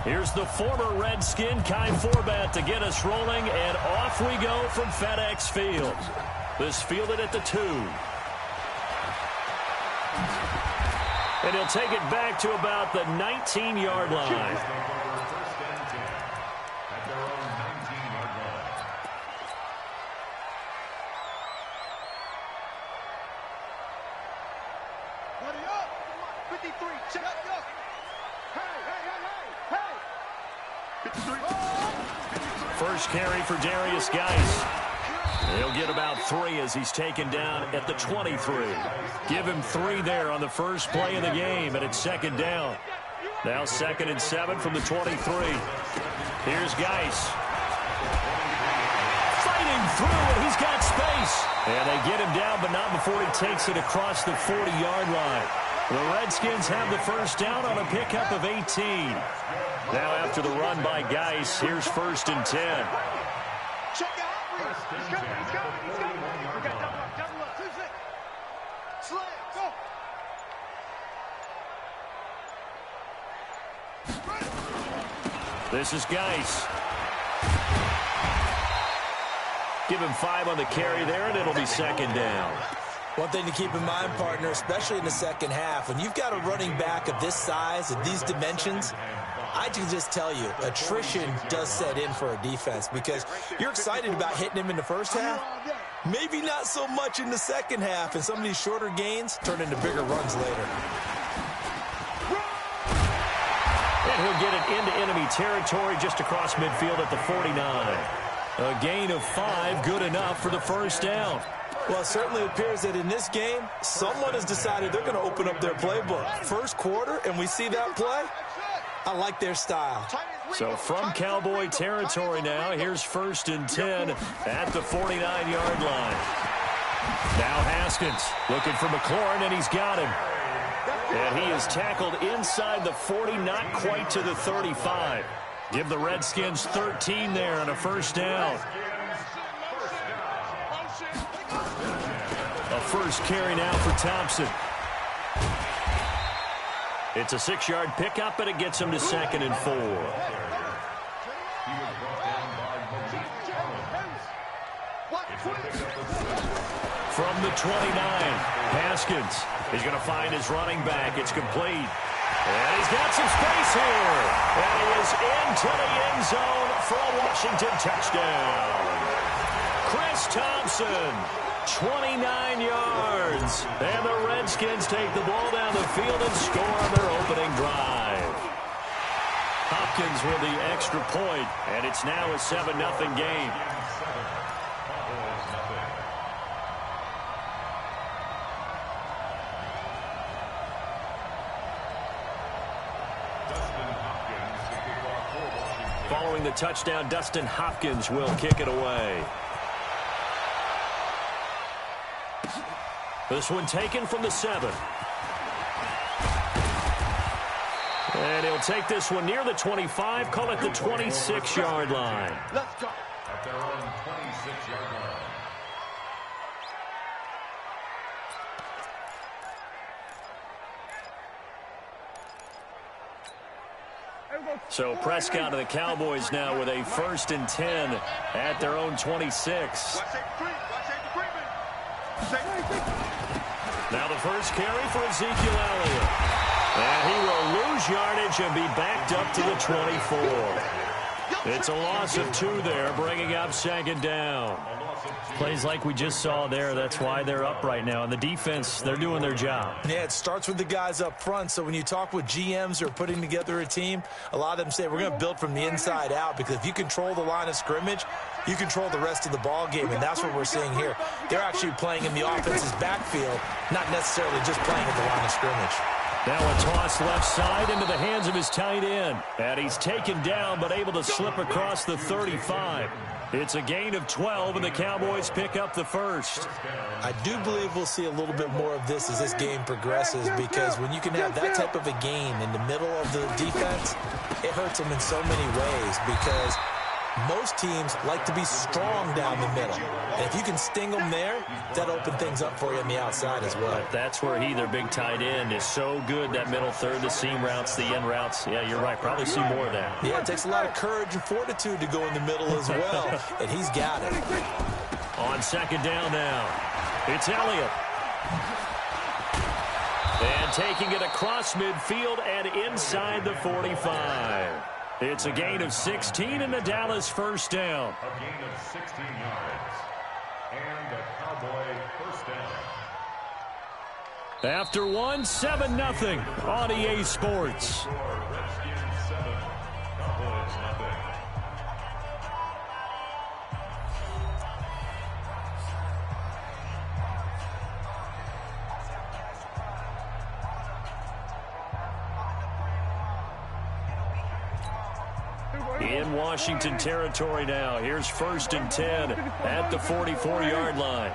Here's the former Redskin, Kai Forbat, to get us rolling, and off we go from FedEx Field. This fielded at the 2. And he'll take it back to about the 19-yard line. First carry for Darius Geis. He'll get about 3 as he's taken down at the 23. Give him 3 there on the first play of the game, and it's second down. Now 2nd and 7 from the 23. Here's Geis. Fighting through, and he's got space. And they get him down, but not before he takes it across the 40-yard line. The Redskins have the first down on a pickup of 18. Now after the run by Geis, here's 1st and 10. Check out. He's coming. We got double up. 2-6. Slam. Go. This is Geis. Give him 5 on the carry there, and it'll be second down. One thing to keep in mind, partner, especially in the second half, when you've got a running back of this size, of these dimensions, I can just tell you, attrition does set in for a defense because you're excited about hitting him in the first half. Maybe not so much in the second half, and some of these shorter gains turn into bigger runs later. And he'll get it into enemy territory just across midfield at the 49. A gain of 5, good enough for the first down. Well, it certainly appears that in this game, someone has decided they're going to open up their playbook. First quarter, and we see that play. I like their style. So from Cowboy territory now, here's 1st and 10 at the 49-yard line. Now Haskins looking for McLaurin, and he's got him. And he is tackled inside the 40, not quite to the 35. Give the Redskins 13 there on a first down. A first carry now for Thompson. It's a 6-yard pickup, and it gets him to 2nd and 4. From the 29, Haskins is going to find his running back. It's complete. And he's got some space here. And he is into the end zone for a Washington touchdown. Chris Thompson, 29 yards. And the Redskins take the ball down the field and score on their opening drive. Hopkins with the extra point, and it's now a 7-0 game. Following the touchdown, Dustin Hopkins will kick it away. This one taken from the 7. And he'll take this one near the 25, call it the 26-yard line. Let's go. At their own 26-yard line. So Prescott of the Cowboys now with a 1st and 10 at their own 26. Now the first carry for Ezekiel Elliott. And he will lose yardage and be backed up to the 24. It's a loss of 2 there, bringing up 2nd down. Plays like we just saw there, that's why they're up right now. And the defense, they're doing their job. Yeah, it starts with the guys up front. So when you talk with GMs who are putting together a team, a lot of them say we're going to build from the inside out, because if you control the line of scrimmage, you control the rest of the ball game, and that's what we're seeing here. They're actually playing in the offense's backfield, not necessarily just playing at the line of scrimmage. Now a toss left side into the hands of his tight end. And he's taken down, but able to slip across the 35. It's a gain of 12, and the Cowboys pick up the first. I do believe we'll see a little bit more of this as this game progresses, because when you can have that type of a gain in the middle of the defense, it hurts them in so many ways, because Most teams like to be strong down the middle. And if you can sting them there, that'll open things up for you on the outside as well. But that's where he, their big tight end, is so good, that middle third, the seam routes, the end routes. Yeah, you're right. Probably see more of that. Yeah, it takes a lot of courage and fortitude to go in the middle as well, and he's got it. On second down now, it's Elliott. And taking it across midfield and inside the 45. It's a gain of 16 and the Dallas first down. A gain of 16 yards. And a Cowboy first down. After 7-0 on EA Sports. Redskins 7, Cowboys nothing. In Washington territory now. Here's 1st and 10 at the 44-yard line.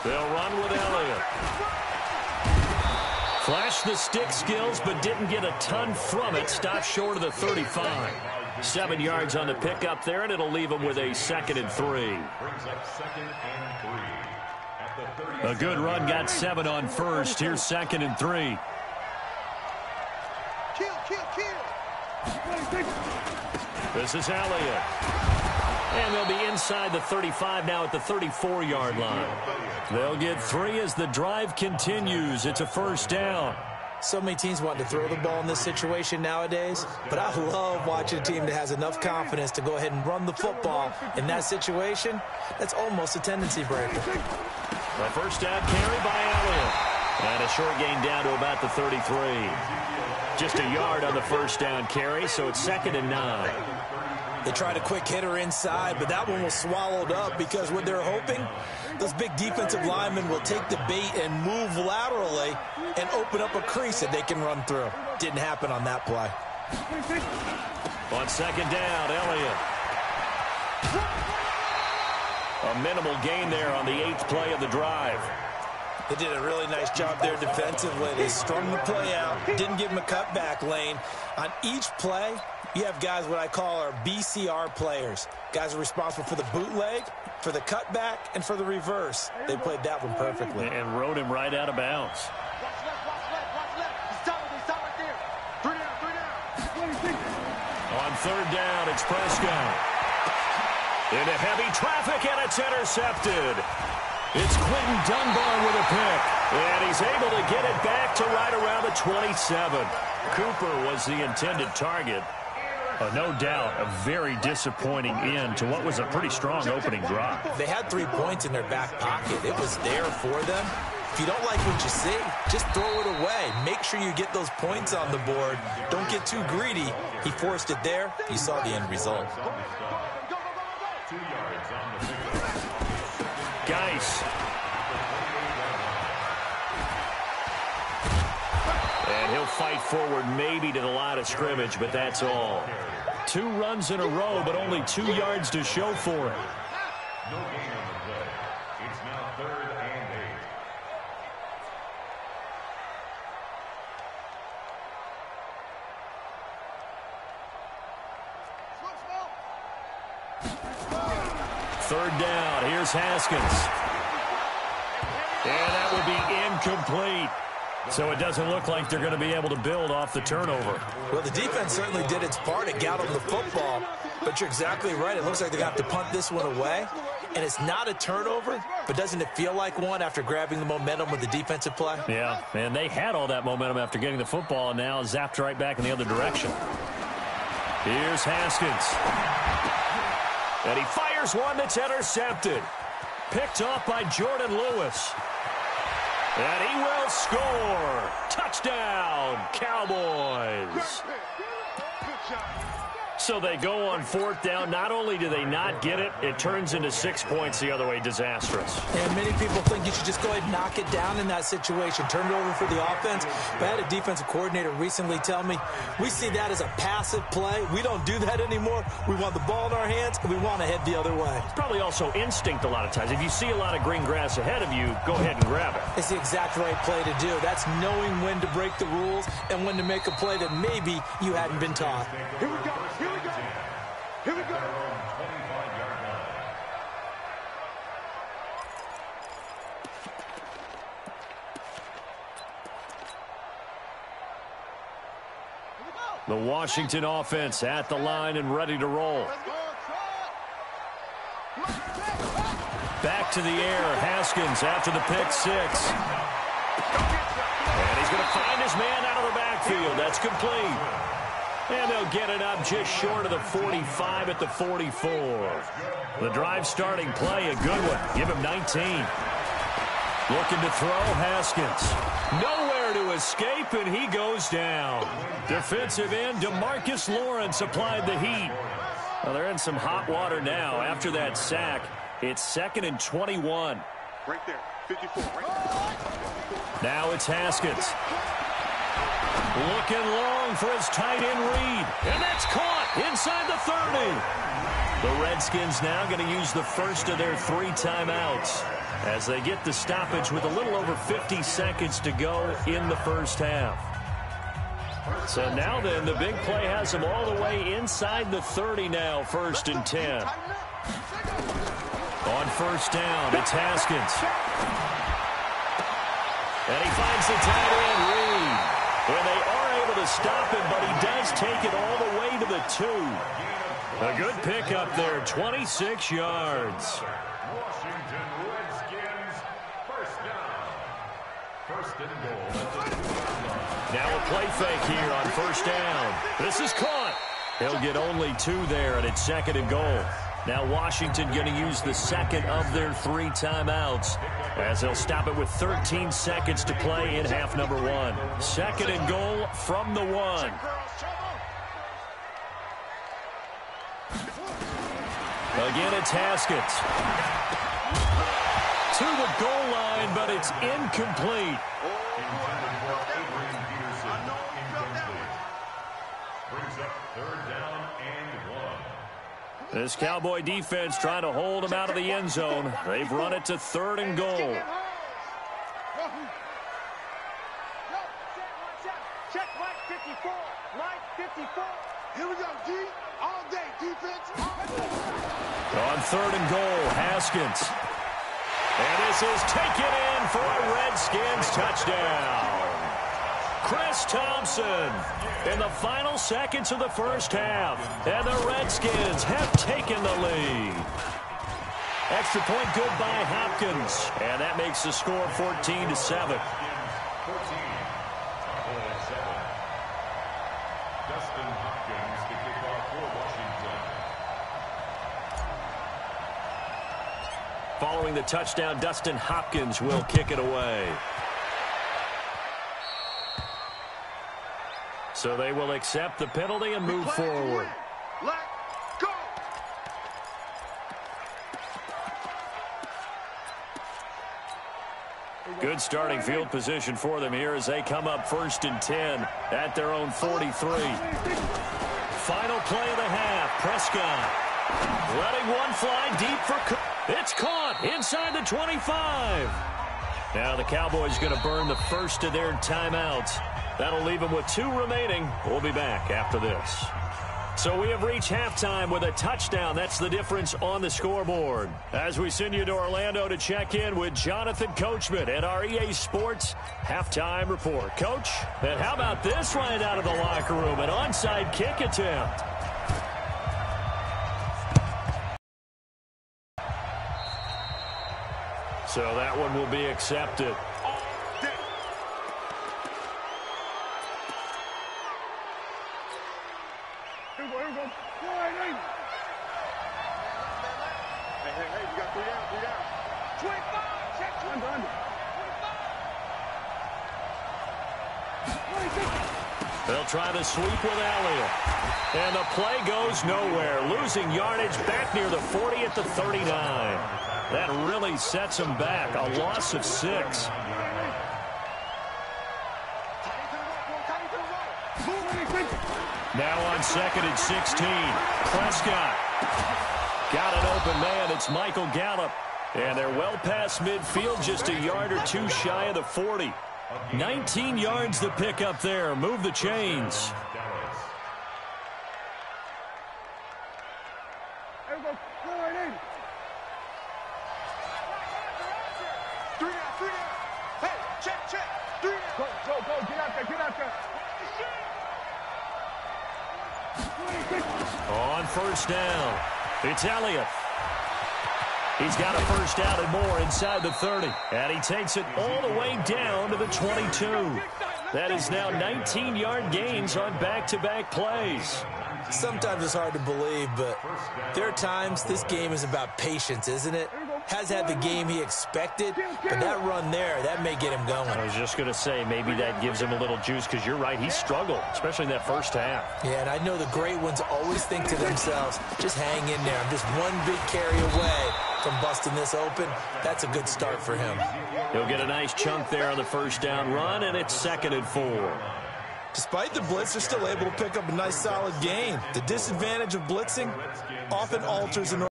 They'll run with Elliott. Flashed the stick skills, but didn't get a ton from it. Stopped short of the 35. 7 yards on the pickup there, and it'll leave them with a 2nd and 3. Brings up 2nd and 3. At the A good run got 7 on first. Here's 2nd and 3. This is Elliott. And they'll be inside the 35 now at the 34-yard line. They'll get 3 as the drive continues. It's a first down. So many teams want to throw the ball in this situation nowadays, but I love watching a team that has enough confidence to go ahead and run the football in that situation. That's almost a tendency breaker. A first down carry by Elliott. And a short gain down to about the 33. Just a yard on the first down carry, so it's 2nd and 9. They tried a quick hitter inside, but that one was swallowed up because what they're hoping, those big defensive linemen will take the bait and move laterally and open up a crease that they can run through. Didn't happen on that play. On 2nd down, Elliott. A minimal gain there on the 8th play of the drive. They did a really nice job there defensively. They strung the play out, didn't give them a cutback lane. On each play, you have guys what I call our BCR players. Guys are responsible for the bootleg, for the cutback, and for the reverse. They played that one perfectly. And rode him right out of bounds. Watch left. Stop right there. 3 down. On 3rd down, it's Prescott. Into heavy traffic, and it's intercepted. It's Quentin Dunbar with a pick. And he's able to get it back to right around the 27. Cooper was the intended target. No doubt a very disappointing end to what was a pretty strong opening drive. They had 3 points in their back pocket. It was there for them. If you don't like what you see, just throw it away. Make sure you get those points on the board. Don't get too greedy. He forced it there. You saw the end result. 2 yards on the pickup. Geis. And he'll fight forward maybe to the line of scrimmage, but that's all. 2 runs in a row, but only 2 yards to show for it. No gain on the play. It's now 3rd and 8. 3rd down. Here's Haskins. And that would be incomplete. So it doesn't look like they're going to be able to build off the turnover. Well, the defense certainly did its part. It got them the football. But you're exactly right. It looks like they're going to have to punt this one away. And it's not a turnover, but doesn't it feel like one after grabbing the momentum with the defensive play? Yeah, and they had all that momentum after getting the football, and now zapped right back in the other direction. Here's Haskins. And he fires one that's intercepted. Picked off by Jordan Lewis. And he will score. Touchdown, Cowboys. So they go on fourth down. Not only do they not get it, it turns into 6 points the other way. Disastrous. And many people think you should just go ahead and knock it down in that situation. Turn it over for the offense. But I had a defensive coordinator recently tell me, we see that as a passive play. We don't do that anymore. We want the ball in our hands, and we want to head the other way. It's probably also instinct a lot of times. If you see a lot of green grass ahead of you, go ahead and grab it. It's the exact right play to do. That's knowing when to break the rules and when to make a play that maybe you hadn't been taught. Here we go. Here we go. Here we go. The Washington offense at the line and ready to roll. Back to the air. Haskins after the pick six. And he's going to find his man out of the backfield. That's complete. And they'll get it up just short of the 45 at the 44. The drive starting play, a good one. Give him 19. Looking to throw, Haskins. Nowhere to escape, and he goes down. Defensive end DeMarcus Lawrence applied the heat. Well, they're in some hot water now. After that sack, it's 2nd and 21. Right there. 54. Right there. Now it's Haskins. Looking long for his tight end read. And that's caught inside the 30. The Redskins now going to use the first of their 3 timeouts as they get the stoppage with a little over 50 seconds to go in the first half. So now then, the big play has them all the way inside the 30 now, 1st and 10. On first down, it's Haskins. And he finds the tight end Reed. And they are able to stop him, but he does take it all the way to the 2. A good pickup there, 26 yards. Washington Redskins, first down. First and goal. Now a play fake here on first down. This is caught. He'll get only 2 there, and it's 2nd and goal. Now Washington going to use the second of their 3 timeouts as they'll stop it with 13 seconds to play in half number 1. 2nd and goal from the 1. Again, it's Haskins. To the goal line, but it's incomplete. Brings up 3rd down and 1. This Cowboy defense trying to hold him out of the end zone. They've run it to 3rd and goal. Check line 54. Line 54. Here we go, G. All day defense. On 3rd and goal, Haskins. And this is taken in for a Redskins touchdown. Chris Thompson in the final seconds of the first half. And the Redskins have taken the lead. Extra point good by Hopkins. And that makes the score 14-7. Dustin Hopkins to kick off for Washington. Following the touchdown, Dustin Hopkins will kick it away. So they will accept the penalty and move forward. Let go. Good starting field position for them here as they come up 1st and 10 at their own 43. Final play of the half. Prescott letting one fly deep for... It's caught inside the 25. Now the Cowboys going to burn the first of their timeouts. That'll leave them with 2 remaining. We'll be back after this. So we have reached halftime with a touchdown. That's the difference on the scoreboard. As we send you to Orlando to check in with Jonathan Coachman at our EA Sports Halftime Report. Coach, and how about this right out of the locker room? An onside kick attempt. So that one will be accepted. Hey, you got 3 down. 25, check. Under. 25. They'll try the sweep with Elliott. And the play goes nowhere. Losing yardage back near the 40 at the 39. That really sets them back. A loss of 6. Now on 2nd and 16. Prescott. Got an open man. It's Michael Gallup. And they're well past midfield, just a yard or two shy of the 40. 19 yards to pick up there. Move the chains. On first down, it's Elliott. He's got a first down and more inside the 30. And he takes it all the way down to the 22. That is now 19-yard gains on back-to-back plays. Sometimes it's hard to believe, but there are times this game is about patience, isn't it? Has had the game he expected, but that run there, that may get him going. I was just going to say, maybe that gives him a little juice, because you're right, he struggled, especially in that first half. Yeah, and I know the great ones always think to themselves, just hang in there. I'm just one big carry away from busting this open. That's a good start for him. He'll get a nice chunk there on the first down run, and it's 2nd and 4. Despite the blitz, they're still able to pick up a nice, solid gain. The disadvantage of blitzing often alters an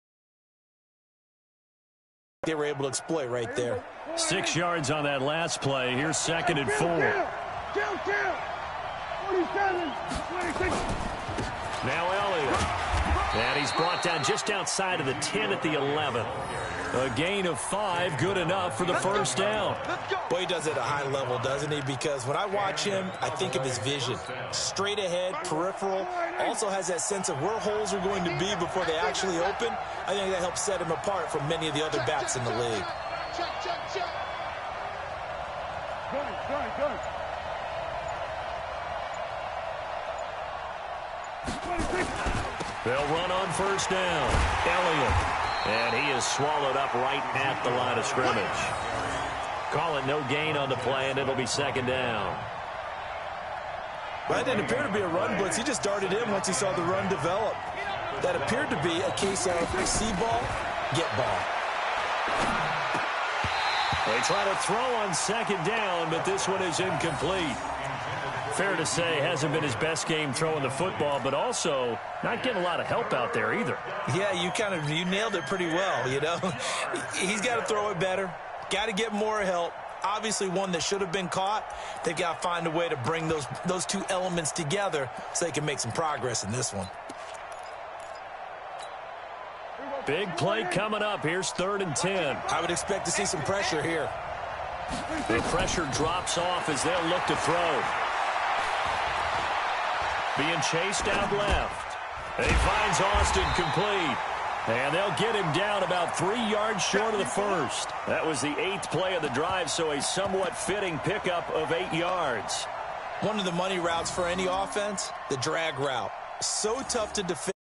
they were able to exploit right there. 6 yards on that last play. Here's 2nd and 4. Now Elliott. And he's brought down just outside of the 10 at the 11. A gain of 5, good enough for the first down. Boy, he does it at a high level, doesn't he? Because when I watch him, I think of his vision. Straight ahead, peripheral, also has that sense of where holes are going to be before they actually open. I think that helps set him apart from many of the other backs in the league. They'll run on first down. Elliott. And he is swallowed up right at the line of scrimmage. Call it no gain on the play, and it'll be 2nd down. That didn't appear to be a run blitz. He just darted in once he saw the run develop. That appeared to be a case of see ball, get ball. They try to throw on 2nd down, but this one is incomplete. Fair to say, hasn't been his best game throwing the football, but also not getting a lot of help out there either. Yeah, you nailed it pretty well, you know. He's got to throw it better, got to get more help. Obviously one that should have been caught. They've got to find a way to bring those two elements together so they can make some progress in this one. Big play coming up. Here's 3rd and 10. I would expect to see some pressure here. The pressure drops off as they'll look to throw. Being chased out left. And he finds Austin complete. And they'll get him down about 3 yards short of the first. That was the 8th play of the drive, so a somewhat fitting pickup of 8 yards. One of the money routes for any offense, the drag route. So tough to defend.